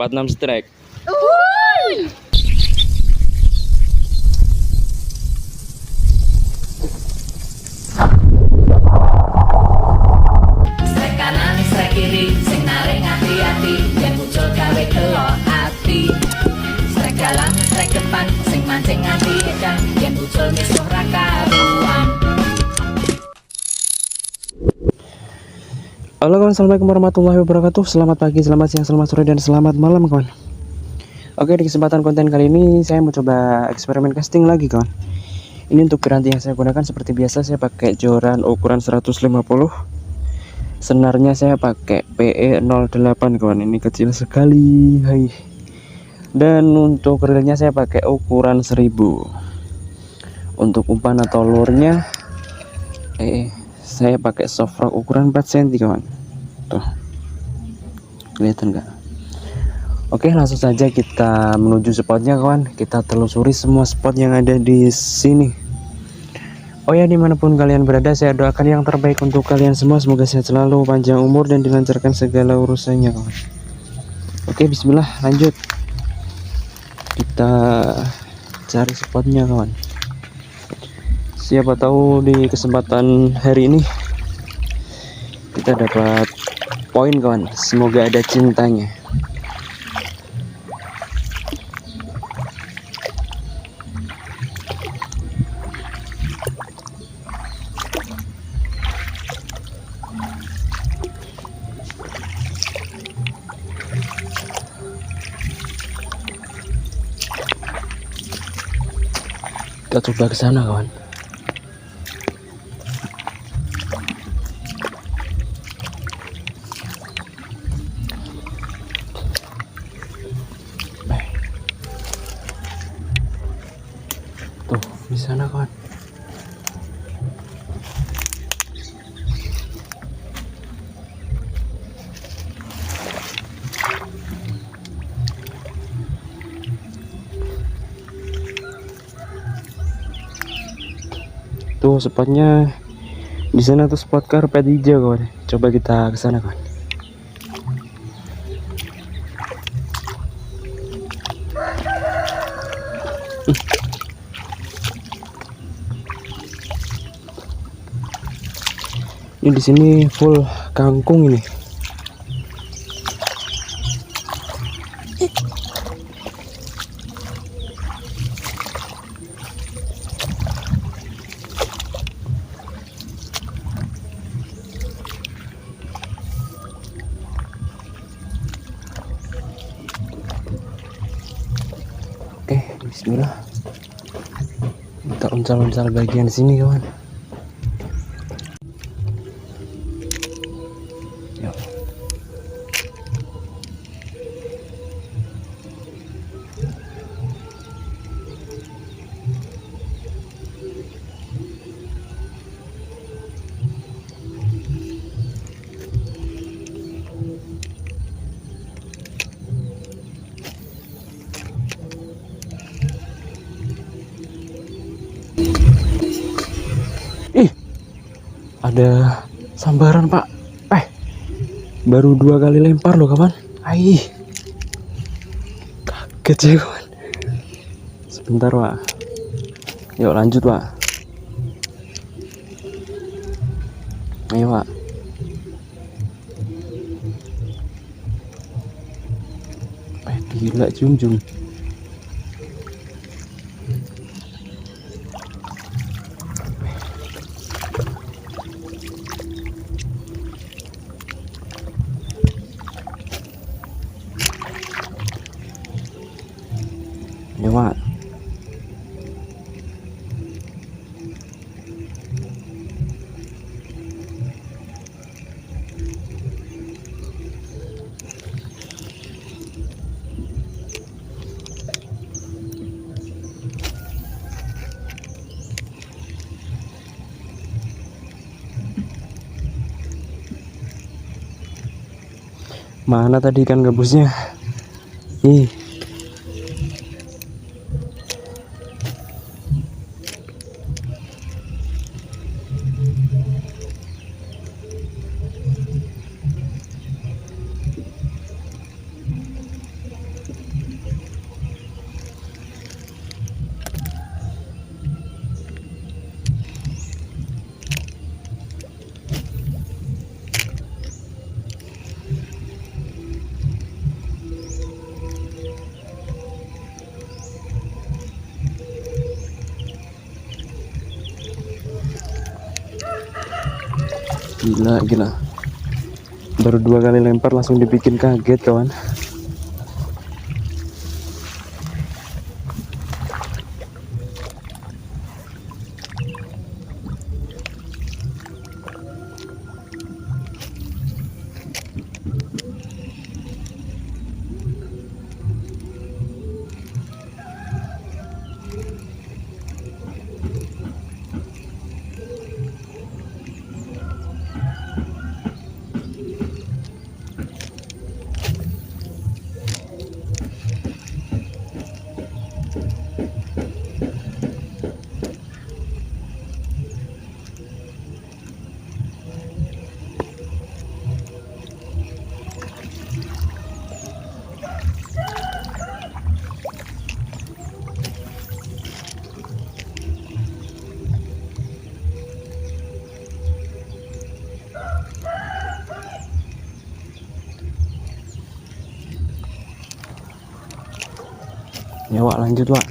46 strike. Strike kanan, strike kiri, sing narik hati-hati, yang muncul gawe delok ati. Strike dalam, strike depan, sing mancing hati edan, yang muncul misuh ra karuan. Halo kawan, assalamualaikum warahmatullahi wabarakatuh. Selamat pagi, selamat siang, selamat sore, dan selamat malam kawan. Oke, di kesempatan konten kali ini saya mau coba eksperimen casting lagi kawan. Ini untuk piranti yang saya gunakan seperti biasa, saya pakai joran ukuran 150. Senarnya saya pakai PE08 kawan, ini kecil sekali. Hai. Dan untuk reelnya saya pakai ukuran 1000. Untuk umpan atau lurnya saya pakai soft rock ukuran 4 cm kawan. Tuh, kelihatan nggak? Oke, langsung saja kita menuju spotnya kawan. Kita telusuri semua spot yang ada di sini. Oh ya, dimanapun kalian berada, saya doakan yang terbaik untuk kalian semua. Semoga sehat selalu, panjang umur, dan dilancarkan segala urusannya kawan. Oke, bismillah, lanjut. Kita cari spotnya kawan. Siapa tahu di kesempatan hari ini kita dapat poin kawan. Semoga ada cintanya. Kita coba ke sana kawan. Tuh, di sana kawan. Tuh spotnya di sana, tuh spot karpet hijau kawan. Coba kita ke sana kawan. Ini di sini full kangkung ini. Oke, bismillah. Kita uncal-uncal bagian sini kawan. Yuk. Ih, ada sambaran pak. Baru 2 kali lempar loh kawan. Kaget ya kawan. Sebentar pak. Yuk lanjut pak. Ayo pak. Gila jum. Ayo pak. Mana tadi ikan gabusnya? Ih. Gila. Baru 2 kali lempar langsung dibikin kaget kawan. Ya Wak, lanjut Wak.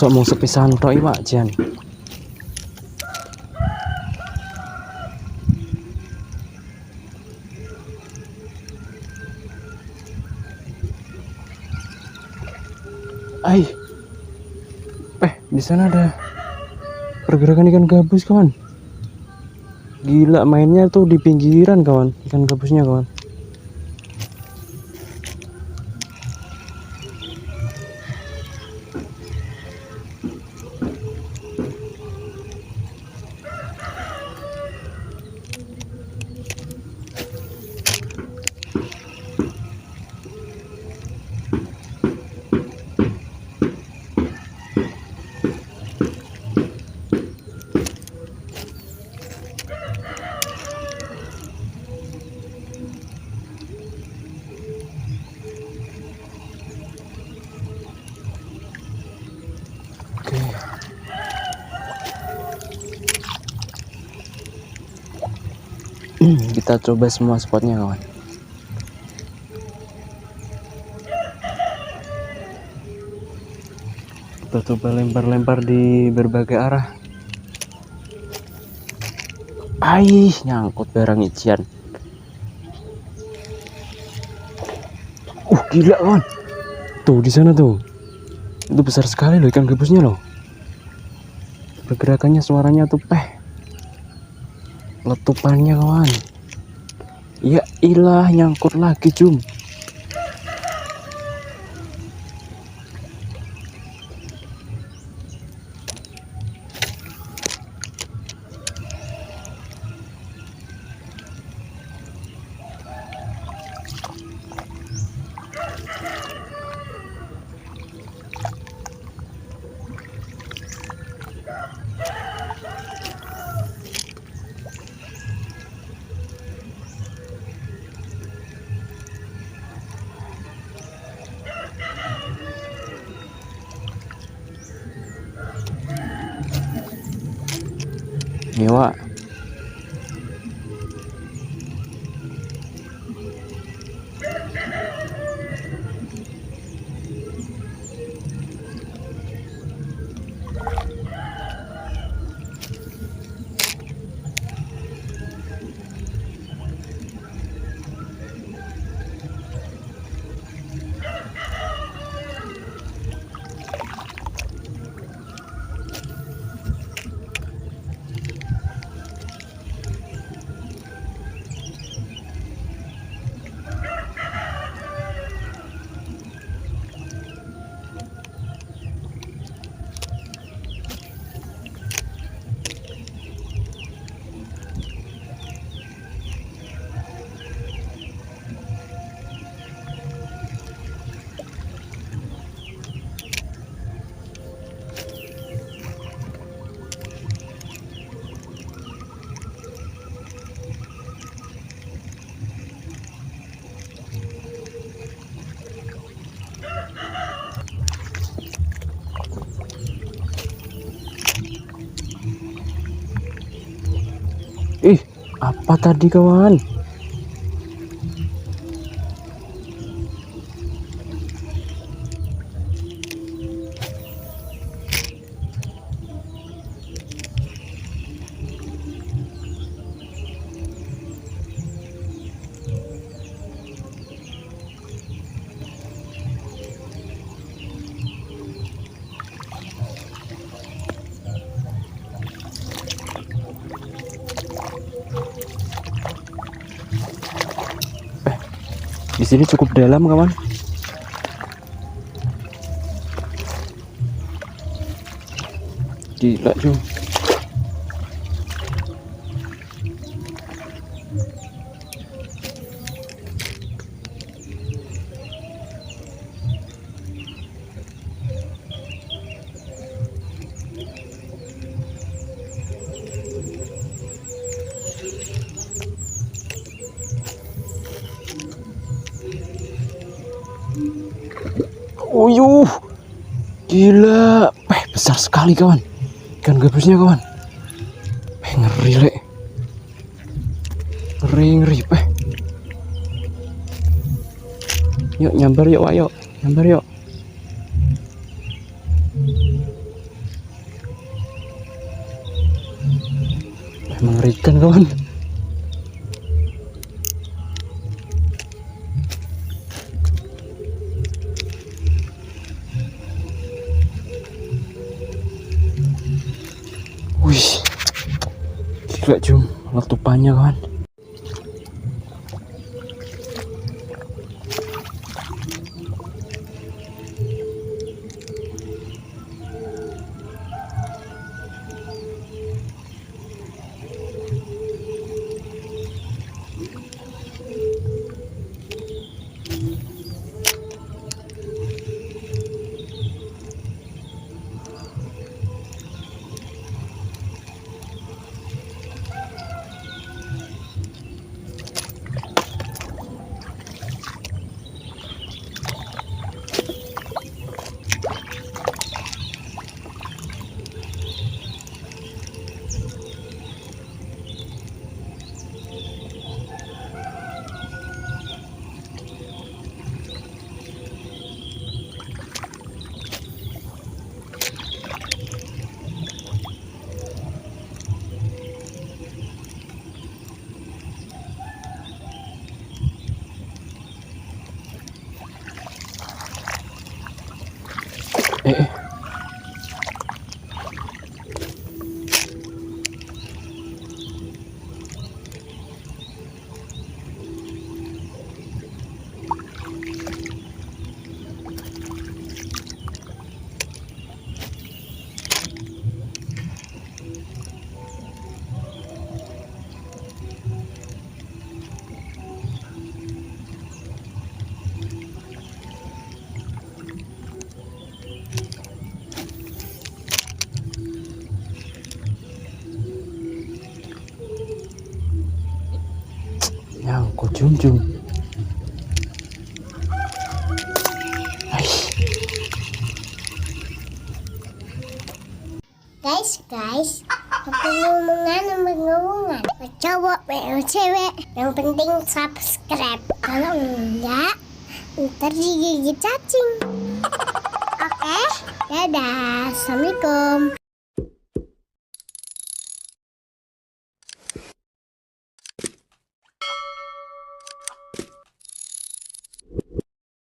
Mau sepisan tok Wak Jan. Di sana ada pergerakan ikan gabus kawan. Gila, mainnya tuh di pinggiran kawan, ikan gabusnya kawan. Kita coba semua spotnya kawan. Kita coba lempar-lempar di berbagai arah. Nyangkut barang ijian. Gila kawan. Tuh di sana tuh. Itu besar sekali loh ikan gabusnya loh. Pergerakannya, suaranya tuh letupannya kawan. Ya ilah, nyangkut lagi cum. Nih Wak. Ih, apa tadi kawan? Di sini cukup dalam kawan. Gila Jum. Uyuh, gila, besar sekali kawan. Ikan gabusnya kawan. Ngeri le. Ngeri. Yuk nyambar yuk, ayo. Nyambar yuk. Mengerikan kawan. Wih, gila Jum, letupannya kawan. Eh. Nyangkut Jum. Guys, ngomongan. Cowok, cewek, yang penting subscribe. Kalau enggak, ntar digigit cacing. Oke, dadah, assalamualaikum.